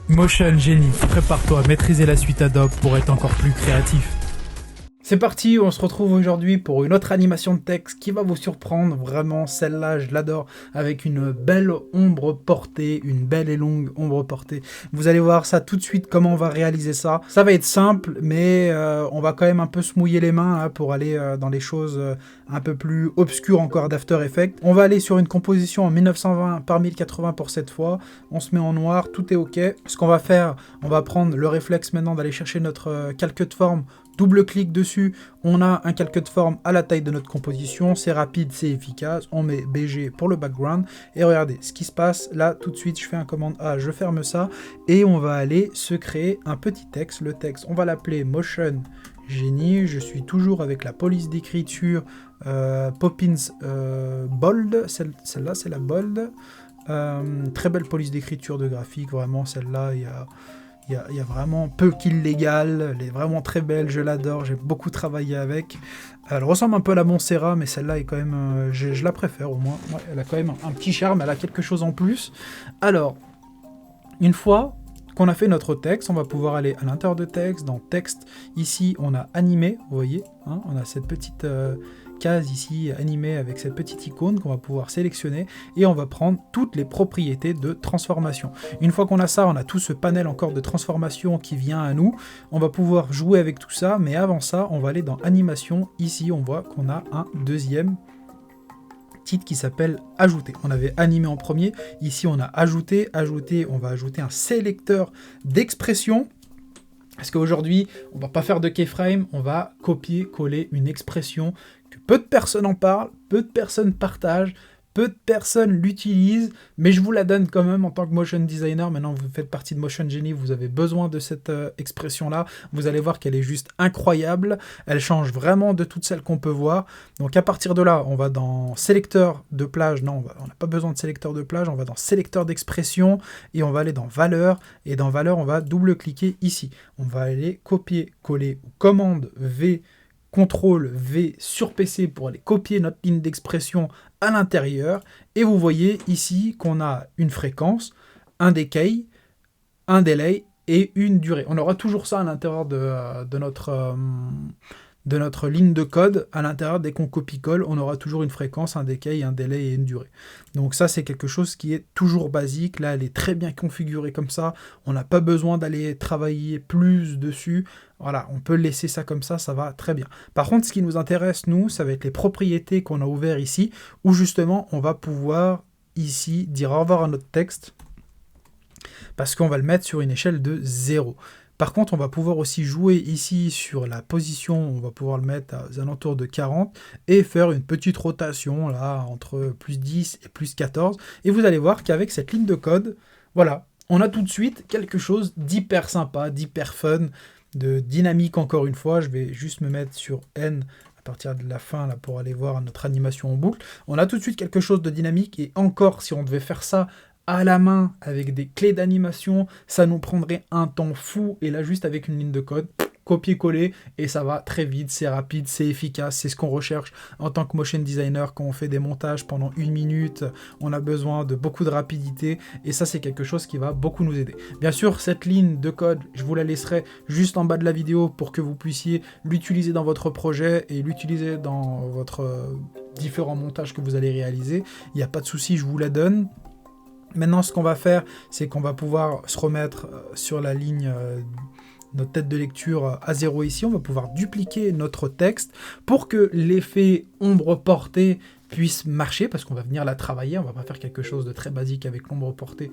Motion Genie, prépare-toi à maîtriser la suite Adobe pour être encore plus créatif. C'est parti, on se retrouve aujourd'hui pour une autre animation de texte qui va vous surprendre. Vraiment, celle-là, je l'adore, avec une belle ombre portée, une belle et longue ombre portée. Vous allez voir ça tout de suite, comment on va réaliser ça. Ça va être simple, mais on va quand même un peu se mouiller les mains là, pour aller dans les choses un peu plus obscures encore d'After Effects. On va aller sur une composition en 1920 par 1080 pour cette fois. On se met en noir, tout est ok. Ce qu'on va faire, on va prendre le réflexe maintenant d'aller chercher notre calque de forme. Double-clic dessus, on a un calque de forme à la taille de notre composition, c'est rapide, c'est efficace, on met BG pour le background, et regardez ce qui se passe, là tout de suite je fais un commande A, je ferme ça, et on va aller se créer un petit texte, le texte, on va l'appeler Motion Genie, je suis toujours avec la police d'écriture Poppins Bold, celle-là c'est la Bold, très belle police d'écriture de graphique, vraiment celle-là, il y a vraiment peu qu'illégal, elle est vraiment très belle, je l'adore, j'ai beaucoup travaillé avec. Elle ressemble un peu à la Montserrat, mais celle-là est quand même, je la préfère au moins. Ouais, elle a quand même un petit charme, elle a quelque chose en plus. Alors, une fois qu'on a fait notre texte, on va pouvoir aller à l'intérieur de texte, dans texte, ici on a animé, vous voyez, hein, on a cette petite case ici animée avec cette petite icône qu'on va pouvoir sélectionner et on va prendre toutes les propriétés de transformation. Une fois qu'on a ça, on a tout ce panel encore de transformation qui vient à nous. On va pouvoir jouer avec tout ça, mais avant ça, on va aller dans animation. Ici, on voit qu'on a un deuxième titre qui s'appelle ajouter. On avait animé en premier, ici on a ajouté, on va ajouter un sélecteur d'expression. Parce qu'aujourd'hui, on va pas faire de keyframe, on va copier-coller une expression que peu de personnes en parlent, peu de personnes partagent, peu de personnes l'utilisent, mais je vous la donne quand même en tant que motion designer. Maintenant, vous faites partie de Motion Genie, vous avez besoin de cette expression-là. Vous allez voir qu'elle est juste incroyable. Elle change vraiment de toutes celles qu'on peut voir. Donc à partir de là, on va dans sélecteur de plage. Non, on n'a pas besoin de sélecteur de plage. On va dans sélecteur d'expression et on va aller dans valeur. Et dans valeur, on va double-cliquer ici. On va aller copier-coller ou commande V, CTRL V sur PC pour aller copier notre ligne d'expression à l'intérieur. Et vous voyez ici qu'on a une fréquence, un decay, un delay et une durée. On aura toujours ça à l'intérieur de notre ligne de code. À l'intérieur, dès qu'on copie-colle, on aura toujours une fréquence, un decay, un delay et une durée. Donc ça, c'est quelque chose qui est toujours basique. Là, elle est très bien configurée comme ça. On n'a pas besoin d'aller travailler plus dessus. Voilà, on peut laisser ça comme ça va très bien. Par contre, ce qui nous intéresse, nous, ça va être les propriétés qu'on a ouvertes ici, où justement, on va pouvoir ici dire au revoir à notre texte, parce qu'on va le mettre sur une échelle de 0. Par contre, on va pouvoir aussi jouer ici sur la position, on va pouvoir le mettre aux alentours de 40 et faire une petite rotation là entre plus 10 et plus 14. Et vous allez voir qu'avec cette ligne de code, voilà, on a tout de suite quelque chose d'hyper sympa, d'hyper fun, de dynamique encore une fois. Je vais juste me mettre sur N à partir de la fin là pour aller voir notre animation en boucle. On a tout de suite quelque chose de dynamique et encore si on devait faire ça à la main, avec des clés d'animation, ça nous prendrait un temps fou, et là juste avec une ligne de code, copier-coller, et ça va très vite, c'est rapide, c'est efficace, c'est ce qu'on recherche en tant que motion designer quand on fait des montages pendant 1 minute, on a besoin de beaucoup de rapidité, et ça c'est quelque chose qui va beaucoup nous aider. Bien sûr, cette ligne de code, je vous la laisserai juste en bas de la vidéo pour que vous puissiez l'utiliser dans votre projet, et l'utiliser dans votre différents montages que vous allez réaliser, il n'y a pas de souci, je vous la donne. Maintenant, ce qu'on va faire, c'est qu'on va pouvoir se remettre sur la ligne, notre tête de lecture à 0 ici. On va pouvoir dupliquer notre texte pour que l'effet ombre portée puisse marcher, parce qu'on va venir la travailler. On va pas faire quelque chose de très basique avec l'ombre portée.